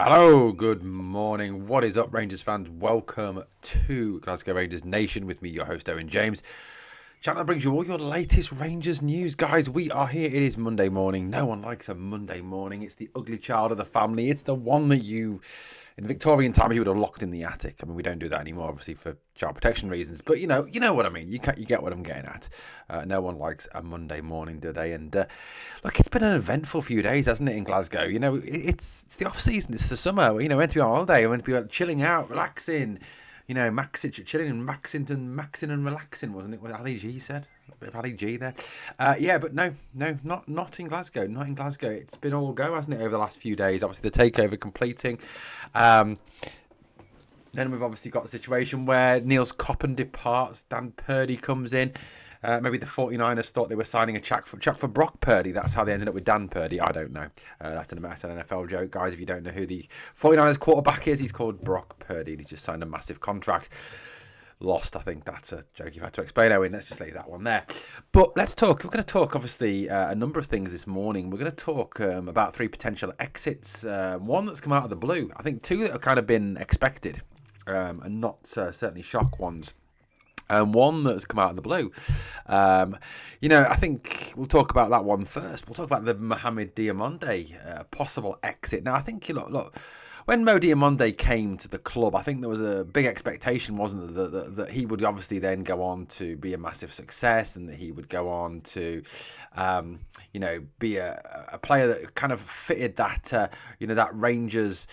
Hello, good morning. What is up, Rangers fans? Welcome to Glasgow Rangers Nation with me, your host, Owen James. Channel that brings you all your latest Rangers news. Guys, we are here. It is Monday morning. No one likes a Monday morning. It's the ugly child of the family. It's the one that in Victorian times, you would have locked in the attic. I mean, we don't do that anymore, obviously, for child protection reasons. But you know what I mean. You get what I'm getting at. No one likes a Monday morning, do they? And look, it's been an eventful few days, hasn't it, in Glasgow? You know, it's the off season. It's the summer. You know, meant to be on holiday. Meant to be chilling out, relaxing. You know, chilling and maxing and relaxing, wasn't it? What Ali G said. A bit of Ali G there. Yeah, but no, not in Glasgow. Not in Glasgow. It's been all go, hasn't it, over the last few days? Obviously, the takeover completing. Then we've obviously got a situation where Niels Coppen departs. Dan Purdy comes in. Maybe the 49ers thought they were signing a check for Brock Purdy. That's how they ended up with Dan Purdy. I don't know. That's an NFL joke, guys. If you don't know who the 49ers quarterback is, he's called Brock Purdy. And he just signed a massive contract. Lost, I think that's a joke you've had to explain, Owen. Let's just leave that one there. But let's talk. We're going to talk, obviously, a number of things this morning. We're going to talk about 3 potential exits. One that's come out of the blue. I think 2 that have kind of been expected and not certainly shock ones. And one that's come out of the blue. I think we'll talk about that one first. We'll talk about the Mohamed Diamande possible exit. Now, I think, look, when Mo Diamande came to the club, I think there was a big expectation, wasn't there, that he would obviously then go on to be a massive success and that he would go on to, be a player that kind of fitted that, that Rangers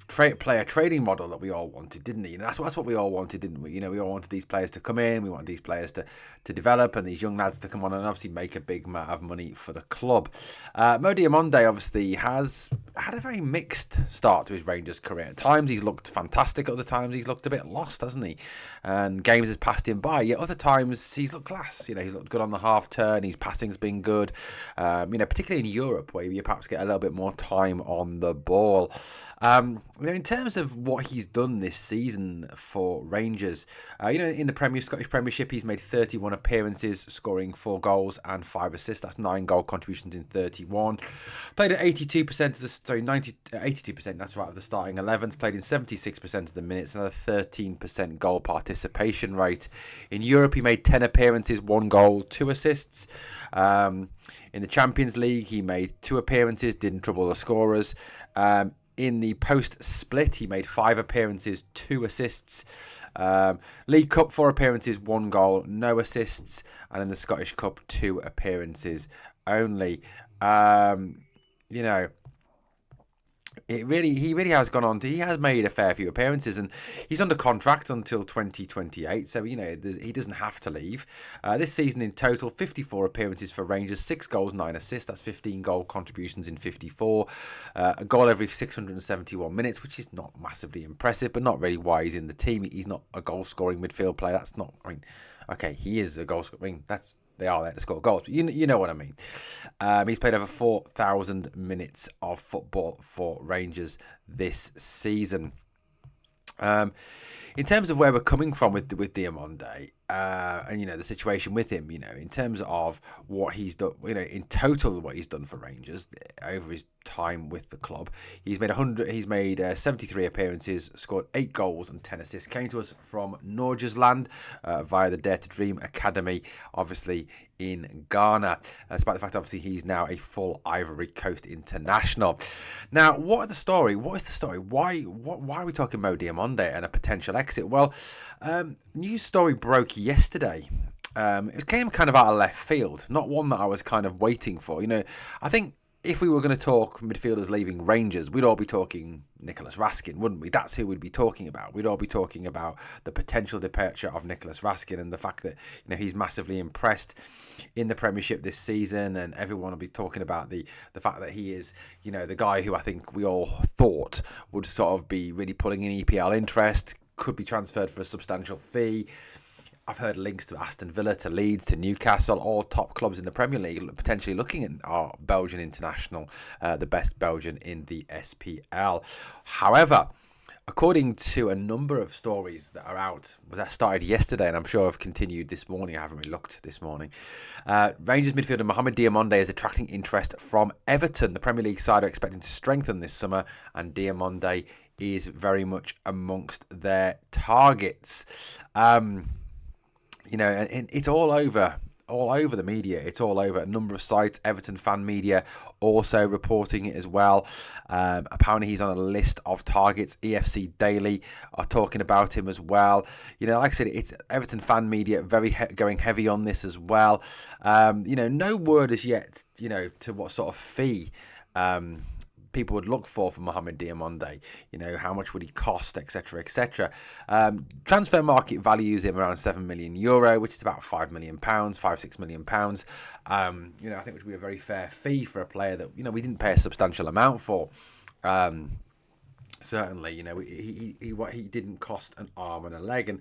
player trading model that we all wanted, didn't he? And that's what we all wanted, didn't we? You know, we all wanted these players to come in, we wanted these players to develop and these young lads to come on and obviously make a big amount of money for the club. Mo Diamande obviously has had a very mixed start to his Rangers career. At times he's looked fantastic, other times he's looked a bit lost, hasn't he? And games has passed him by, yet other times he's looked class. You know, he's looked good on the half turn, his passing's been good, particularly in Europe where you perhaps get a little bit more time on the ball. In terms of what he's done this season for Rangers, in the Scottish Premiership, he's made 31 appearances, scoring 4 goals and 5 assists. That's 9 goal contributions in 31. Played at 82%, that's right, of the starting 11s. Played in 76% of the minutes and had a 13% goal participation rate. In Europe, he made 10 appearances, 1 goal, 2 assists. In the Champions League, he made 2 appearances, didn't trouble the scorers. In the post-split, he made 5 appearances, 2 assists. League Cup, 4 appearances, 1 goal, no assists. And in the Scottish Cup, 2 appearances only. He really has gone on he has made a fair few appearances, and he's under contract until 2028, so he doesn't have to leave. This season in total, 54 appearances for Rangers, 6 goals, 9 assists. That's 15 goal contributions in 54. A goal every 671 minutes, which is not massively impressive, but not really why he's in the team. He's not a goal scoring midfield player. That's not. Okay, he is a goal scoring. They are there to score goals. You know what I mean. He's played over 4,000 minutes of football for Rangers this season. In terms of where we're coming from with Diamande, and the situation with him, in terms of what he's done, in total what he's done for Rangers over his time with the club, he's made 73 appearances, scored 8 goals and 10 assists. Came to us from Norgesland via the Dare to Dream Academy, obviously in Ghana, despite the fact obviously he's now a full Ivory Coast international. Now, what is the story? Why are we talking Mo Diamande and a potential exit? Well, news story broke yesterday. It came kind of out of left field, not one that I was kind of waiting for. I think if we were going to talk midfielders leaving Rangers, we'd all be talking Nicholas Raskin, wouldn't we? That's who we'd be talking about. We'd all be talking about the potential departure of Nicholas Raskin and the fact that he's massively impressed in the Premiership this season, and everyone will be talking about the fact that he is the guy who I think we all thought would sort of be really pulling in EPL interest, could be transferred for a substantial fee. I've heard links to Aston Villa, to Leeds, to Newcastle, all top clubs in the Premier League potentially looking at our Belgian international, the best Belgian in the SPL. However, According to a number of stories that are out, that started yesterday and I'm sure have continued this morning. I haven't really looked this morning. Rangers midfielder Mohamed Diamande is attracting interest from Everton. The Premier League side are expecting to strengthen this summer, and Diamande is very much amongst their targets. And it's all over the media. It's all over a number of sites. Everton fan media also reporting it as well. Apparently he's on a list of targets. EFC Daily are talking about him as well. Like I said, it's Everton fan media going heavy on this as well. No word as yet, to what sort of fee people would look for Mohamed Diamande. How much would he cost, etc., etc. Transfer market values him around €7 million, which is about £5 million, £6 million. I think which would be a very fair fee for a player that we didn't pay a substantial amount for. Certainly, he didn't cost an arm and a leg, and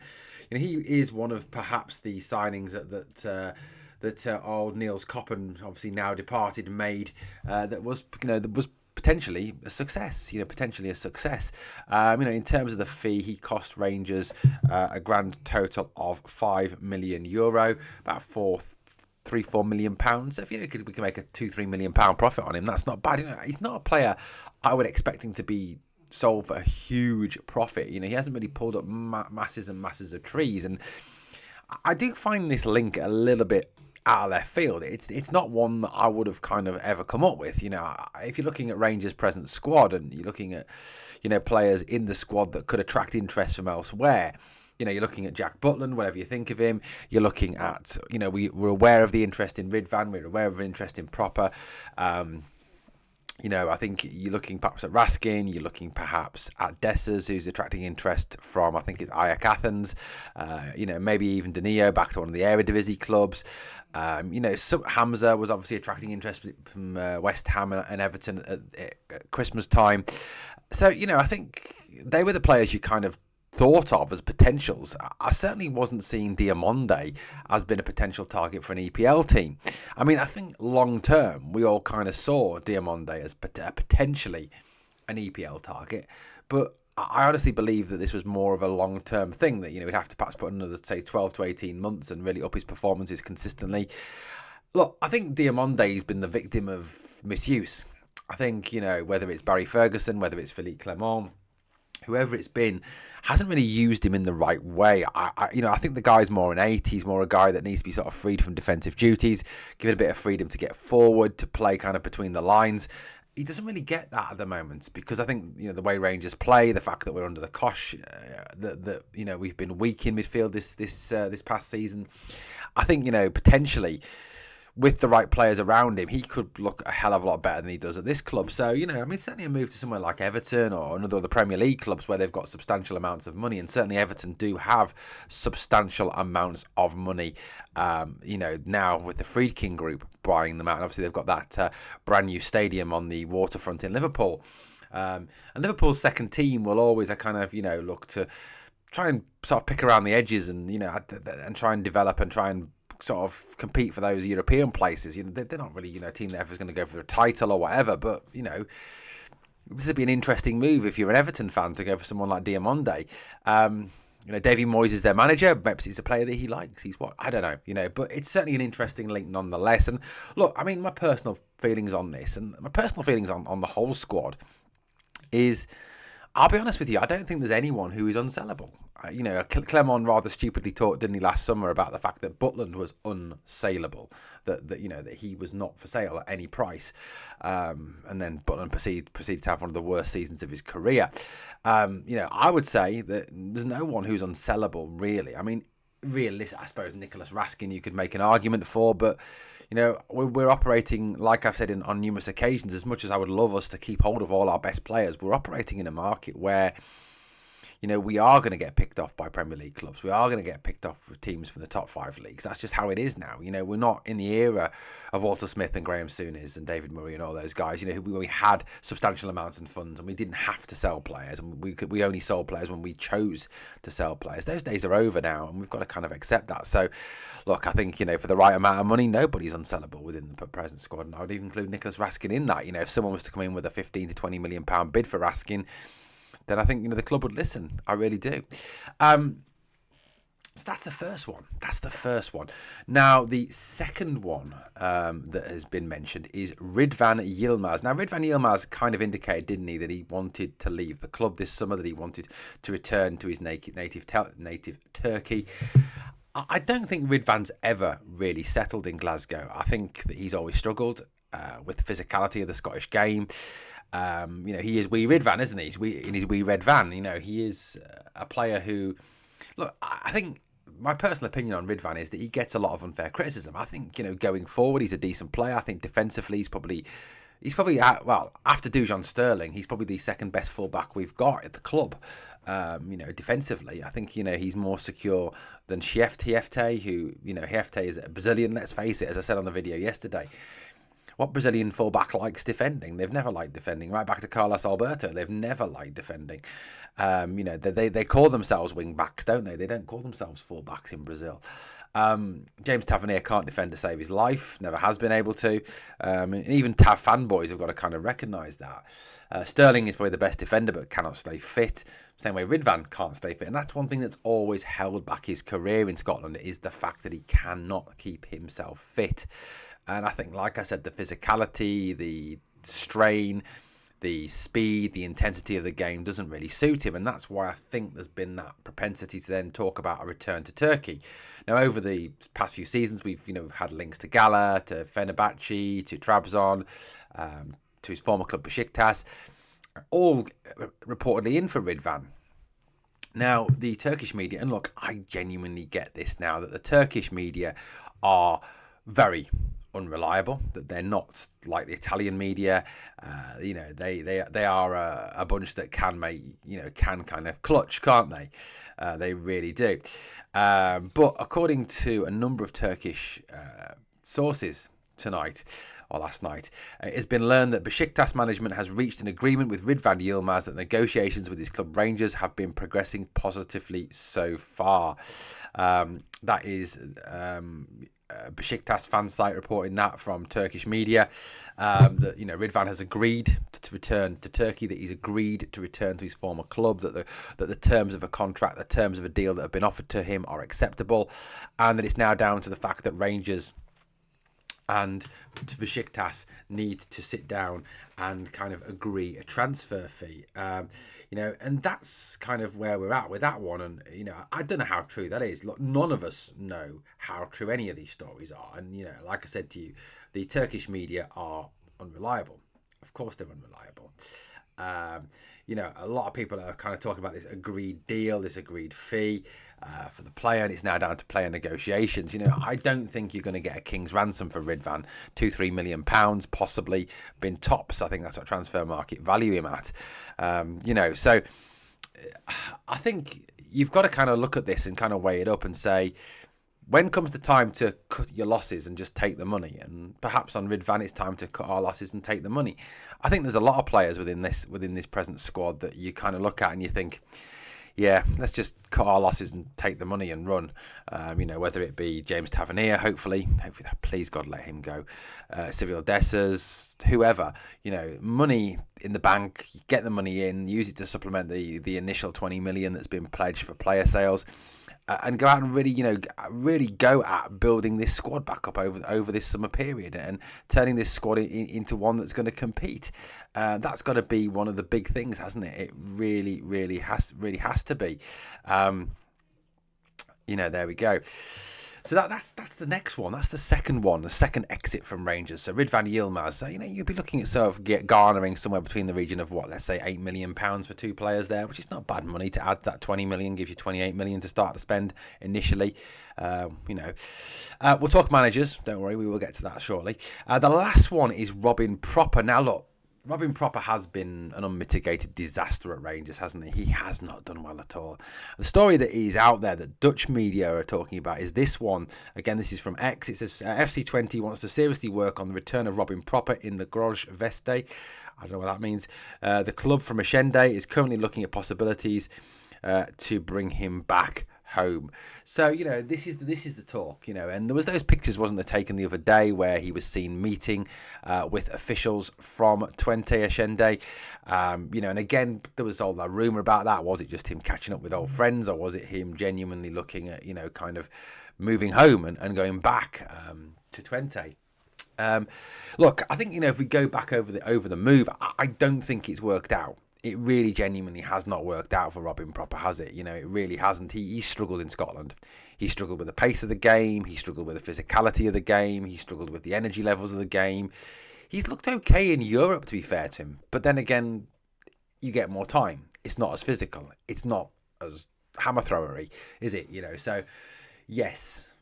he is one of perhaps the signings that old Niels Coppen, obviously now departed, made that was potentially a success. In terms of the fee, he cost Rangers a grand total of €5 million, about £4 million. So if we can make a £2-3 million profit on him, that's not bad. He's not a player I would expect him to be sold for a huge profit. He hasn't really pulled up masses and masses of trees, and I do find this link a little bit out of left field. It's not one that I would have kind of ever come up with. If you're looking at Rangers' present squad and you're looking at players in the squad that could attract interest from elsewhere, you're looking at Jack Butland, whatever you think of him. You're looking at we're aware of the interest in Ridvan, we're aware of the interest in Proper. I think you're looking perhaps at Raskin, you're looking perhaps at Dessers, who's attracting interest from, I think it's Ajax Athens, maybe even Danilo back to one of the Eredivisie clubs. Hamza was obviously attracting interest from West Ham and Everton at Christmas time. So, I think they were the players you kind of thought of as potentials. I certainly wasn't seeing Diamande as being a potential target for an EPL team. I think long term we all kind of saw Diamande as potentially an EPL target, but I honestly believe that this was more of a long term thing, that we'd have to perhaps put another, say, 12 to 18 months and really up his performances consistently. Look, I think Diamande's been the victim of misuse. I think, whether it's Barry Ferguson, whether it's Philippe Clement, whoever it's been, hasn't really used him in the right way. I think the guy's more an 8. He's more a guy that needs to be sort of freed from defensive duties, given a bit of freedom to get forward, to play kind of between the lines. He doesn't really get that at the moment, because I think the way Rangers play, the fact that we're under the cosh, that we've been weak in midfield this past season. I think potentially, with the right players around him, he could look a hell of a lot better than he does at this club. So, certainly a move to somewhere like Everton or another of the Premier League clubs where they've got substantial amounts of money, and certainly Everton do have substantial amounts of money, now with the Friedkin Group buying them out. And obviously, they've got that brand new stadium on the waterfront in Liverpool. And Liverpool's second team will always look to try and sort of pick around the edges and, and try and develop and try and sort of compete for those European places. They're not really a team that ever's going to go for a title or whatever, but this would be an interesting move if you're an Everton fan to go for someone like Diamande. Davy Moyes is their manager. Perhaps he's a player that he likes. He's what? I don't know, but it's certainly an interesting link nonetheless. And look, my personal feelings on this, and my personal feelings on the whole squad is, I'll be honest with you, I don't think there's anyone who is unsellable. Clement rather stupidly talked, didn't he, last summer about the fact that Butland was unsaleable, that he was not for sale at any price, and then Butland proceeded to have one of the worst seasons of his career. I would say that there's no one who's unsellable, really. Realistic, I suppose Nicholas Raskin you could make an argument for, but we're operating, like I've said on numerous occasions, as much as I would love us to keep hold of all our best players, we're operating in a market where we are going to get picked off by Premier League clubs. We are going to get picked off with teams from the top 5 leagues. That's just how it is now. We're not in the era of Walter Smith and Graham Souness and David Murray and all those guys, who we had substantial amounts of funds and we didn't have to sell players, and we only sold players when we chose to sell players. Those days are over now, and we've got to kind of accept that. So, look, I think, for the right amount of money, nobody's unsellable within the present squad, and I would even include Nicholas Raskin in that. If someone was to come in with a £15 to £20 million bid for Raskin, then I think the club would listen. I really do. So that's the first one. Now, the second one that has been mentioned is Ridvan Yilmaz. Now, Ridvan Yilmaz kind of indicated, didn't he, that he wanted to leave the club this summer, that he wanted to return to his native Turkey. I don't think Ridvan's ever really settled in Glasgow. I think that he's always struggled with the physicality of the Scottish game. He is wee Ridvan, isn't he? He's in his wee red van. He is a player who... Look, I think my personal opinion on Ridvan is that he gets a lot of unfair criticism. I think, going forward, he's a decent player. I think defensively, he's probably after Dujon Sterling, he's probably the second best fullback we've got at the club. Defensively, I think, he's more secure than Hefte, who, Hefte is a Brazilian, let's face it, as I said on the video yesterday. What Brazilian fullback likes defending? They've never liked defending. Right back to Carlos Alberto, they've never liked defending. They call themselves wing backs, don't they? They don't call themselves fullbacks in Brazil. James Tavernier can't defend to save his life, never has been able to. And even Tav fanboys have got to kind of recognise that. Sterling is probably the best defender but cannot stay fit. Same way Ridvan can't stay fit. And that's one thing that's always held back his career in Scotland, is the fact that he cannot keep himself fit. And I think, like I said, the physicality, the strain, the speed, the intensity of the game doesn't really suit him. And that's why I think there's been that propensity to then talk about a return to Turkey. Now, over the past few seasons, we've had links to Gala, to Fenerbahce, to Trabzon, to his former club Besiktas, all reportedly in for Ridvan. Now, the Turkish media, and look, I genuinely get this now, that the Turkish media are very unreliable, that they're not like the Italian media. They are a bunch that can kind of clutch, can't they? They really do. But according to a number of Turkish sources tonight or last night, it has been learned that Besiktas management has reached an agreement with Ridvan Yilmaz that negotiations with his club Rangers have been progressing positively so far. That is Besiktas fan site reporting that from Turkish media, that Ridvan has agreed to return to Turkey, that he's agreed to return to his former club, that the terms of a contract, the terms of a deal that have been offered to him are acceptable, and that it's now down to the fact that Rangers and Besiktas need to sit down and kind of agree a transfer fee. And that's kind of where we're at with that one. And, I don't know how true that is. Look, none of us know how true any of these stories are. And, like I said to you, the Turkish media are unreliable. Of course they're unreliable. A lot of people are kind of talking about this agreed deal, this agreed fee for the player, and it's now down to player negotiations. I don't think you're going to get a king's ransom for Ridvan. £2-3 million, possibly, been tops. I think that's what transfer market value him at. So I think you've got to kind of look at this and kind of weigh it up and say, when comes the time to cut your losses and just take the money? And perhaps on Ridvan, it's time to cut our losses and take the money. I think there's a lot of players within this present squad that you kind of look at and you think, yeah, let's just cut our losses and take the money and run. Whether it be James Tavernier, hopefully, please God, let him go. Cyril Dessers, whoever, money in the bank, get the money in, use it to supplement the initial 20 million that's been pledged for player sales. And go out and really go at building this squad back up over this summer period and turning this squad into one that's going to compete. That's got to be one of the big things, hasn't it? It really has to be. There we go. So that's the next one. That's the second one, the second exit from Rangers. So Ridvan Yilmaz, you'd be looking at sort of garnering somewhere between the region of let's say £8 million for two players there, which is not bad money to add. That 20 million gives you 28 million to start to spend initially. We'll talk managers. Don't worry, we will get to that shortly. The last one is Robin Proper. Now look, Robin Proper has been an unmitigated disaster at Rangers, hasn't he? He has not done well at all. The story that is out there that Dutch media are talking about is this one. Again, this is from X. It says FC20 wants to seriously work on the return of Robin Proper in the Groj Veste. I don't know what that means. The club from Ashende is currently looking at possibilities to bring him back home. So, this is the talk, and there was those pictures, wasn't there, taken the other day where he was seen meeting with officials from Twente Ashende, and again, there was all that rumour about that. Was it just him catching up with old friends, or was it him genuinely looking at, kind of moving home and going back to Twente? Look, I think, if we go back over the move, I don't think it's worked out. It really genuinely has not worked out for Robin Proper, has it? It really hasn't. He struggled in Scotland. He struggled with the pace of the game. He struggled with the physicality of the game. He struggled with the energy levels of the game. He's looked okay in Europe, to be fair to him. But then again, you get more time. It's not as physical. It's not as hammer throwery, is it? So yes,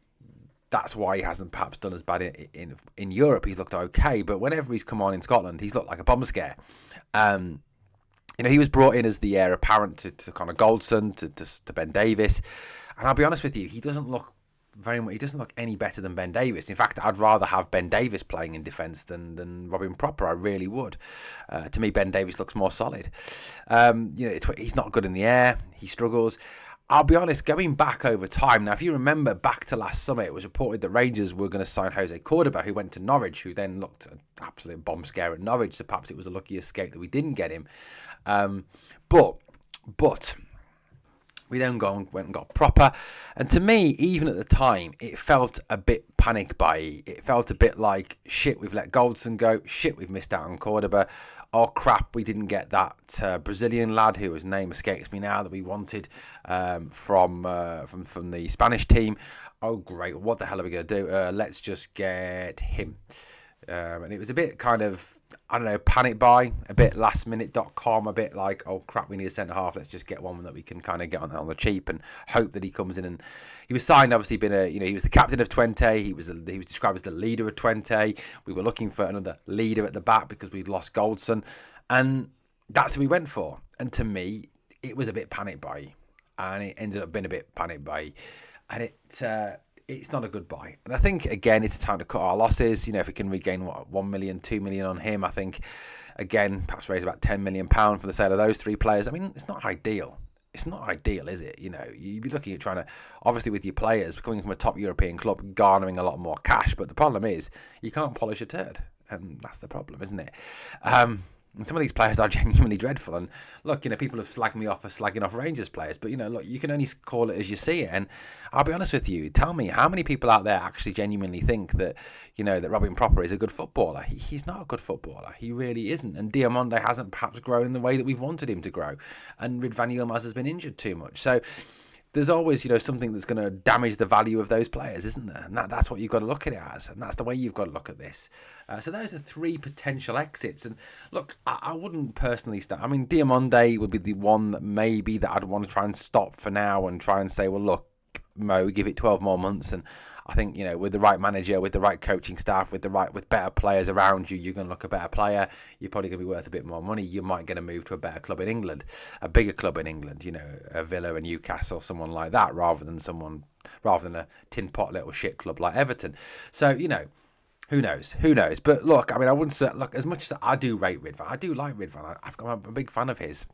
that's why he hasn't perhaps done as bad in Europe. He's looked okay, but whenever he's come on in Scotland, he's looked like a bomb scare. He was brought in as the heir apparent to Connor Goldson, to Ben Davies. And I'll be honest with you, he doesn't look any better than Ben Davies. In fact, I'd rather have Ben Davies playing in defence than Robin Proper. I really would. To me, Ben Davies looks more solid. He's not good in the air. He struggles. I'll be honest, going back over time, now if you remember back to last summer, it was reported that Rangers were going to sign Jose Cordoba, who went to Norwich, who then looked an absolute bomb scare at Norwich, so perhaps it was a lucky escape that we didn't get him. But we then went and got Proper, and to me, even at the time, it felt a bit panic buy. It felt a bit like, shit, we've let Goldson go, shit, we've missed out on Cordoba, oh crap, we didn't get that Brazilian lad whose name escapes me now that we wanted from the Spanish team. Oh great, what the hell are we going to do? Let's just get him. And it was a bit kind of, I don't know, panic buy, a bit lastminute.com, a bit like, oh crap, we need a centre half, let's just get one that we can kind of get on the cheap and hope that he comes in. And he was signed, obviously he was the captain of Twente, he was described as the leader of Twente. We were looking for another leader at the back because we'd lost Goldson, and that's who we went for. And to me, it was a bit panic buy, and it ended up being a bit panic buy, and it's not a good buy. And I think, again, it's time to cut our losses. If we can regain, 1 million, 2 million on him, I think, again, perhaps raise about £10 million for the sale of those three players. I mean, it's not ideal. It's not ideal, is it? You'd be looking at trying to, obviously with your players, coming from a top European club, garnering a lot more cash. But the problem is, you can't polish a turd. And that's the problem, isn't it? And some of these players are genuinely dreadful. And look, people have slagged me off for slagging off Rangers players. But, look, you can only call it as you see it. And I'll be honest with you. Tell me, how many people out there actually genuinely think that, that Robin Proper is a good footballer? He's not a good footballer. He really isn't. And Diamande hasn't perhaps grown in the way that we've wanted him to grow. And Ridvan Yilmaz has been injured too much. So there's always, something that's going to damage the value of those players, isn't there? And that's what you've got to look at it as. And that's the way you've got to look at this. So those are three potential exits. And look, I wouldn't personally start. I mean, Diamande would be the one that I'd want to try and stop for now and try and say, well, look, Mo, give it 12 more months. And I think, with the right manager, with the right coaching staff, with better players around you, you're going to look a better player. You're probably going to be worth a bit more money. You might get a move to a better club in England, a bigger club in England, a Villa and Newcastle, someone like that, rather than a tin pot little shit club like Everton. So, who knows? But look, I mean, I wouldn't say, look, as much as I do rate Ridvan, I do like Ridvan. I'm a big fan of his.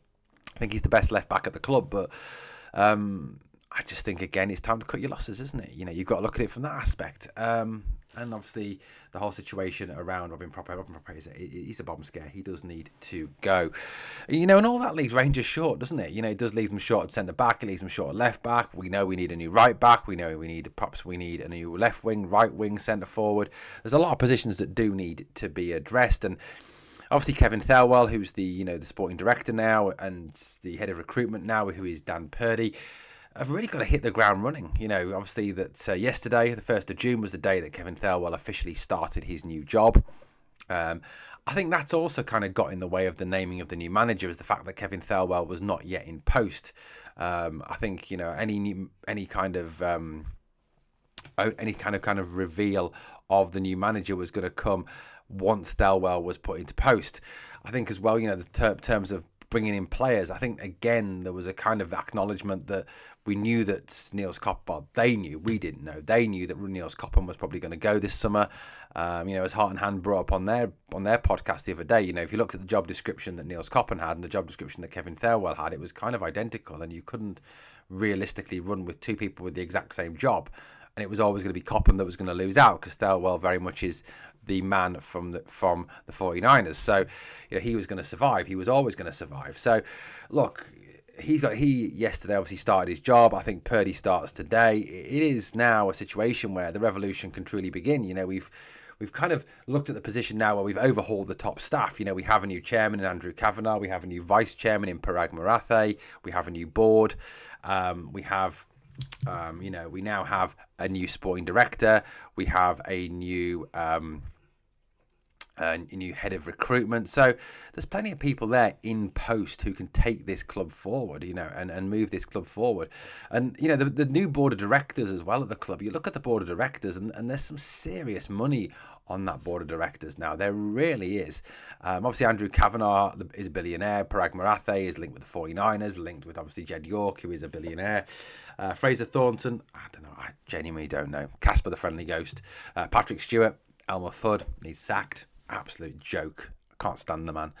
I think he's the best left back at the club, but I just think, again, it's time to cut your losses, isn't it? You've got to look at it from that aspect. And obviously, the whole situation around Robin Proper he's a bomb scare. He does need to go. And all that leaves Rangers short, doesn't it? It does leave them short at centre-back. It leaves them short at left-back. We know we need a new right-back. We know we need a new left wing, right wing, centre-forward. There's a lot of positions that do need to be addressed. And obviously, Kevin Thelwell, who's the sporting director now and the head of recruitment now, who is Dan Purdy, I've really got to hit the ground running. Obviously that yesterday, the 1st of June, was the day that Kevin Thelwell officially started his new job. I think that's also kind of got in the way of the naming of the new manager, is the fact that Kevin Thelwell was not yet in post. I think, any kind of reveal of the new manager was going to come once Thelwell was put into post. I think as well, the terms of bringing in players, I think, again, there was a kind of acknowledgement that we knew that Niels Koppen, they knew, we didn't know, they knew that Niels Koppen was probably going to go this summer. As Heart and Hand brought up on their podcast the other day, if you looked at the job description that Niels Koppen had and the job description that Kevin Thelwell had, it was kind of identical, and you couldn't realistically run with two people with the exact same job. And it was always going to be Cobham that was going to lose out, because Thelwell very much is the man from the 49ers. So, he was going to survive. He was always going to survive. So, look, he yesterday obviously started his job. I think Purdy starts today. It is now a situation where the revolution can truly begin. We've kind of looked at the position now where we've overhauled the top staff. We have a new chairman in Andrew Kavanagh. We have a new vice chairman in Parag Marathe. We have a new board. We have... we now have a new sporting director. We have a new head of recruitment. So there's plenty of people there in post who can take this club forward, and move this club forward. And, the new board of directors as well at the club. You look at the board of directors and there's some serious money on that board of directors now. There really is. Obviously, Andrew Kavanagh is a billionaire. Parag Marathe is linked with the 49ers, linked with obviously Jed York, who is a billionaire. Fraser Thornton, I don't know. I genuinely don't know. Casper the Friendly Ghost. Patrick Stewart, Elmer Fudd, he's sacked. Absolute joke. I can't stand the man.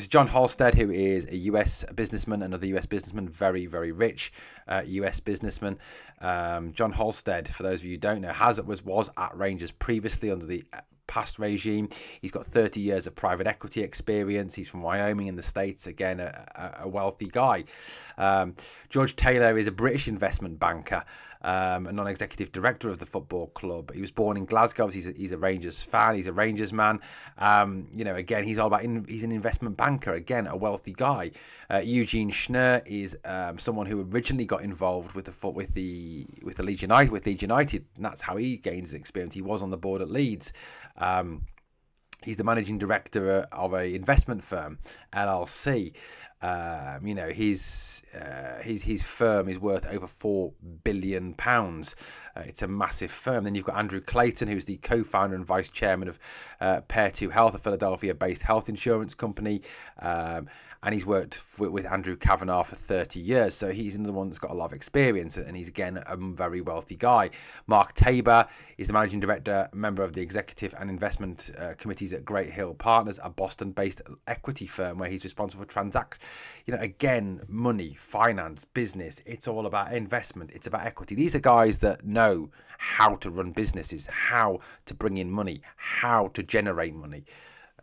John Halstead, who is a US businessman, another US businessman, very, very rich US businessman. John Halstead, for those of you who don't know, was at Rangers previously under the past regime. He's got 30 years of private equity experience. He's from Wyoming in the States. Again, a wealthy guy. George Taylor is a British investment banker, a non-executive director of the football club. He was born in Glasgow. He's a Rangers fan. He's a Rangers man. Again, he's all about. He's an investment banker. Again, a wealthy guy. Eugene Schnurr is someone who originally got involved with Leeds United, and that's how he gains experience. He was on the board at Leeds. He's the managing director of a investment firm, LLC. His firm is worth over £4 billion. It's a massive firm. Then you've got Andrew Clayton, who's the co-founder and vice chairman of Pair 2 Health, a Philadelphia-based health insurance company. And he's worked with Andrew Kavanagh for 30 years. So he's another one that's got a lot of experience. And he's, again, a very wealthy guy. Mark Tabor is the managing director, member of the executive and investment committees at Great Hill Partners, a Boston-based equity firm where he's responsible for transact. Again, money, finance, business. It's all about investment. It's about equity. These are guys that know how to run businesses, how to bring in money, how to generate money.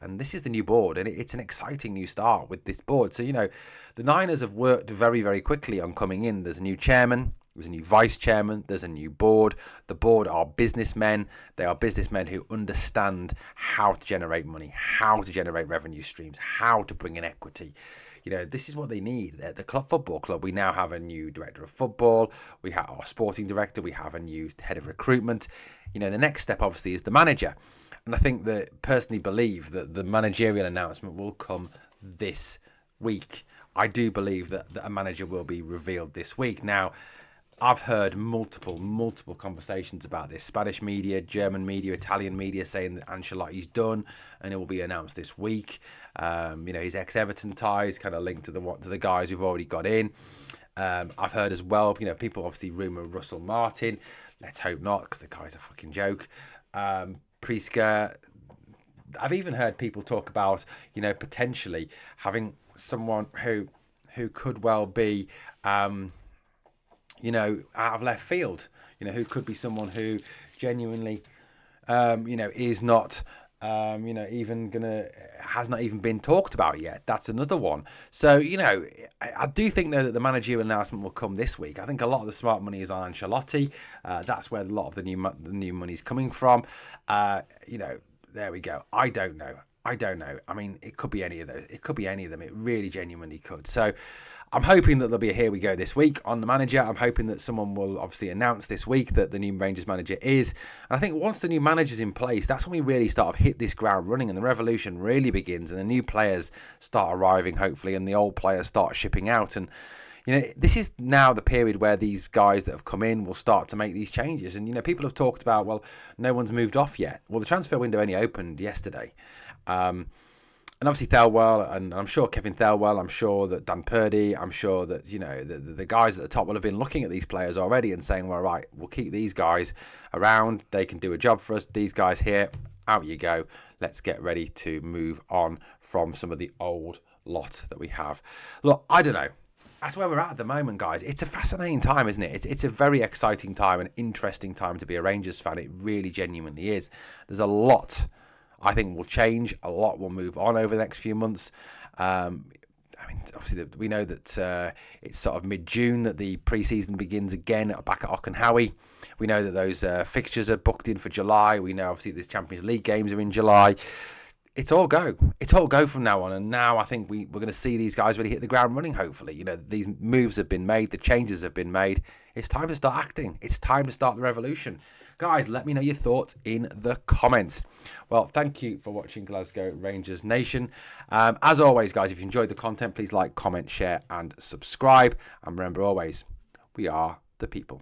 And this is the new board, and it's an exciting new start with this board. So, the Niners have worked very, very quickly on coming in. There's a new chairman, there's a new vice chairman, there's a new board. The board are businessmen. They are businessmen who understand how to generate money, how to generate revenue streams, how to bring in equity. This is what they need. At the football club, we now have a new director of football. We have our sporting director. We have a new head of recruitment. The next step, obviously, is the manager. And I think that personally believe that the managerial announcement will come this week. I do believe that a manager will be revealed this week. Now, I've heard multiple conversations about this. Spanish media, German media, Italian media saying that Ancelotti's done and it will be announced this week. His ex-Everton ties kind of linked to the guys who've already got in. I've heard as well, people obviously rumour Russell Martin. Let's hope not, because the guy's a fucking joke. Priska. I've even heard people talk about, potentially having someone who could well be, out of left field, who could be someone who genuinely, is not, has not even been talked about yet. That's another one. So, I do think though that the managerial announcement will come this week. I think a lot of the smart money is on Ancelotti. That's where a lot of the new money is coming from. There we go. I don't know. I mean, it could be any of those. It could be any of them. It really genuinely could. So I'm hoping that there'll be a here we go this week on the manager. I'm hoping that someone will obviously announce this week that the new Rangers manager is. And I think once the new manager's in place, that's when we really start to hit this ground running and the revolution really begins and the new players start arriving, hopefully, and the old players start shipping out. And, this is now the period where these guys that have come in will start to make these changes. And, people have talked about, well, no one's moved off yet. Well, the transfer window only opened yesterday. And obviously Thelwell, and I'm sure Kevin Thelwell, I'm sure that Dan Purdy, I'm sure that, the guys at the top will have been looking at these players already and saying, well, right, we'll keep these guys around. They can do a job for us. These guys here, out you go. Let's get ready to move on from some of the old lot that we have. Look, I don't know. that's where we're at the moment, guys. It's a fascinating time, isn't it? It's a very exciting time, an interesting time to be a Rangers fan. It really genuinely is. There's a lot I think will change. A lot will move on over the next few months. Obviously, we know that it's sort of mid-June that the pre-season begins again back at Ockenhowie. We know that those fixtures are booked in for July. We know, obviously, these Champions League games are in July. It's all go. It's all go from now on. And now I think we're going to see these guys really hit the ground running, hopefully. These moves have been made. The changes have been made. It's time to start acting. It's time to start the revolution. Guys, let me know your thoughts in the comments. Well, thank you for watching Glasgow Rangers Nation. As always, guys, if you enjoyed the content, please like, comment, share, and subscribe. And remember always, we are the people.